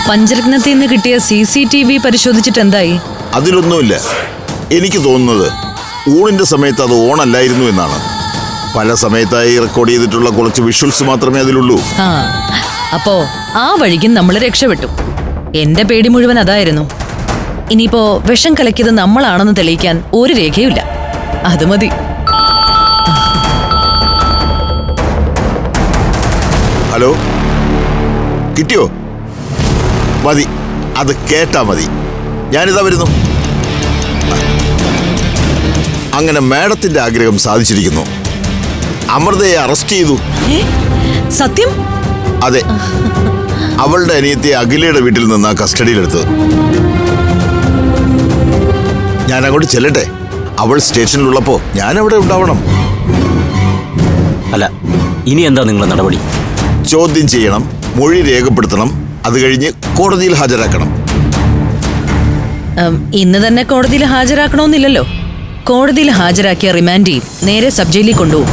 പഞ്ചരത്നത്തിൽ നിന്ന് കിട്ടിയ CCTV പരിശോധിച്ചിട്ട് എന്തായി? അതിലൊന്നുമില്ല. എനിക്ക് തോന്നുന്നത് ഊണിന്റെ സമയത്ത് അത് ഓണല്ലായിരുന്നു എന്നാണ്. പല സമയത്തായി റെക്കോർഡ് ചെയ്തിട്ടുള്ള കുറച്ച് വിഷ്വൽസ് മാത്രമേ അതിലുള്ളൂ. അപ്പോ ആ വഴിക്കും നമ്മൾ രക്ഷപ്പെട്ടു. എന്റെ പേടി മുഴുവൻ അതായിരുന്നു. ഇനിയിപ്പോ വിഷം കലക്കിയത് നമ്മളാണെന്ന് തെളിയിക്കാൻ ഒരു രേഖയുമില്ല. അത് മതി. ഹലോ, കിട്ടിയോ? മതി, അത് കേട്ടാ മതി. ഞാനിതാ വരുന്നു. അങ്ങനെ മാഡത്തിന്റെ ആഗ്രഹം സാധിച്ചിരിക്കുന്നു. അമൃതയെ അറസ്റ്റ് ചെയ്തു. സത്യം? അതെ, അവളുടെ അനിയത്തെ അഖിലയുടെ വീട്ടിൽ നിന്ന് കസ്റ്റഡിയിലെടുത്തത്. ഞാൻ അങ്ങോട്ട് ചെല്ലട്ടെ? അവൾ സ്റ്റേഷനിലുള്ളപ്പോ ഞാൻ അവിടെ ഉണ്ടാവണം. അല്ല, ഇനി എന്താ നിങ്ങളുടെ നടപടി? ചോദ്യം ചെയ്യണം, മൊഴി രേഖപ്പെടുത്തണം, അത് കഴിഞ്ഞ് കോടതിയിൽ ഹാജരാക്കണം. ഇന്ന് തന്നെ കോടതിയിൽ ഹാജരാക്കണമെന്നില്ലല്ലോ. കോടതിയിൽ ഹാജരാക്കിയ റിമാൻഡ് ചെയ്യും, നേരെ സബ് ജയിലിൽ കൊണ്ടുപോകും.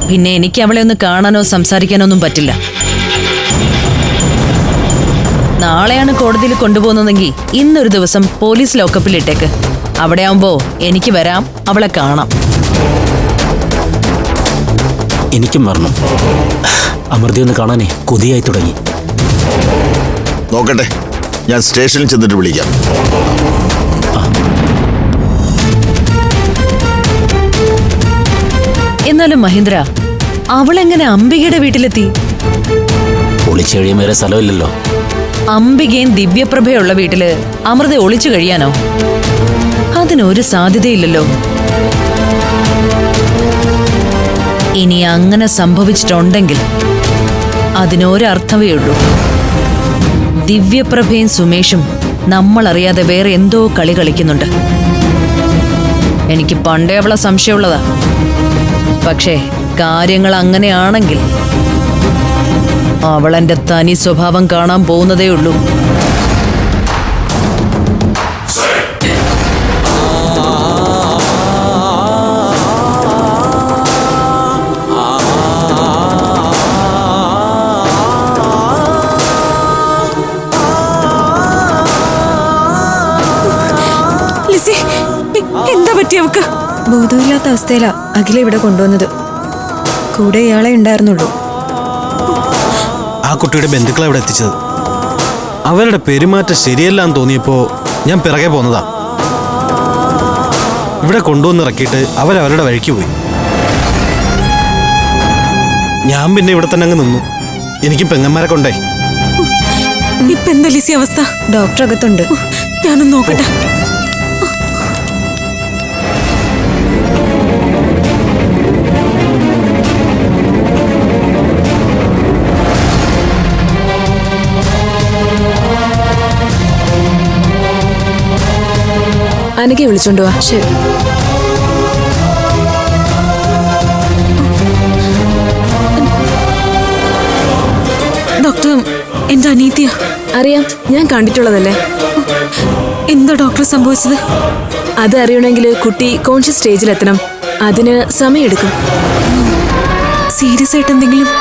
പിന്നെ എനിക്ക് അവളെ ഒന്ന് കാണാനോ സംസാരിക്കാനോ ഒന്നും പറ്റില്ല. നാളെയാണ് കോടതിയിൽ കൊണ്ടുപോകുന്നതെങ്കിൽ ഇന്നൊരു ദിവസം പോലീസ് ലോക്കപ്പിലിട്ടേക്ക്. അവിടെ ആവുമ്പോ എനിക്ക് വരാം, അവളെ കാണാം. എനിക്കും വരണം. അമൃതയൊന്ന് കാണാനേ കൊതിയായി തുടങ്ങി. നോക്കട്ടെ, ഞാൻ സ്റ്റേഷനിൽ ചെന്നിട്ട് വിളിക്കാം. എന്നാലും മഹേന്ദ്ര, അവളെങ്ങനെ അംബികയുടെ വീട്ടിലെത്തി? ഒളിച്ചു കഴിയാൻ വേറെ സ്ഥലമില്ലല്ലോ. അംബികയും ദിവ്യപ്രഭയുള്ള വീട്ടില് അമൃത ഒളിച്ചു കഴിയാനോ? അതിനൊരു സാധ്യതയില്ലല്ലോ. ഇനി അങ്ങനെ സംഭവിച്ചിട്ടുണ്ടെങ്കിൽ അതിനൊരർത്ഥമേ ഉള്ളൂ. ദിവ്യപ്രഭയും സുമേഷും നമ്മളറിയാതെ വേറെ എന്തോ കളി കളിക്കുന്നുണ്ട്. എനിക്ക് പണ്ടേ അവളെ സംശയമുള്ളതാ. പക്ഷേ കാര്യങ്ങൾ അങ്ങനെയാണെങ്കിൽ അവളെന്റെ തനി സ്വഭാവം കാണാൻ പോകുന്നതേ ഉള്ളൂ. എന്താ പറ്റി അവക്ക്? ബോധമില്ലാത്ത അവസ്ഥയിലാ അഖില ഇവിടെ കൊണ്ടുവന്നത്. കൂടെ ഇയാളെ ഉണ്ടായിരുന്നുള്ളൂ. ആ കുട്ടിയുടെ ബന്ധുക്കളെ അവിടെ എത്തിച്ചത്. അവരുടെ പെരുമാറ്റം ശരിയല്ലാന്ന് തോന്നിയപ്പോ ഞാൻ പിറകെ പോന്നതാ. ഇവിടെ കൊണ്ടുവന്നിറക്കിയിട്ട് അവരവരുടെ വഴിക്ക് പോയി. ഞാൻ പിന്നെ ഇവിടെ തന്നെ അങ്ങ് നിന്നു. എനിക്ക് പെങ്ങന്മാരെ കൊണ്ടേ. ഇപ്പൊ എന്താ ലിസി അവസ്ഥ? ഡോക്ടർ അകത്തുണ്ട്, ഞാനൊന്ന് നോക്കട്ടെ. അനഘയെ വിളിച്ചോണ്ട് വാ. ശരി. ഡോക്ടർ, എന്റെ അനീതിയ. അറിയാം, ഞാൻ കണ്ടിട്ടുള്ളതല്ലേ. എന്താ ഡോക്ടർ സംഭവിച്ചത്? അത് അറിയണമെങ്കിൽ കുട്ടി കോൺഷ്യസ് സ്റ്റേജിലെത്തണം. അതിന് സമയമെടുക്കും. സീരിയസ് ആയിട്ട് എന്തെങ്കിലും?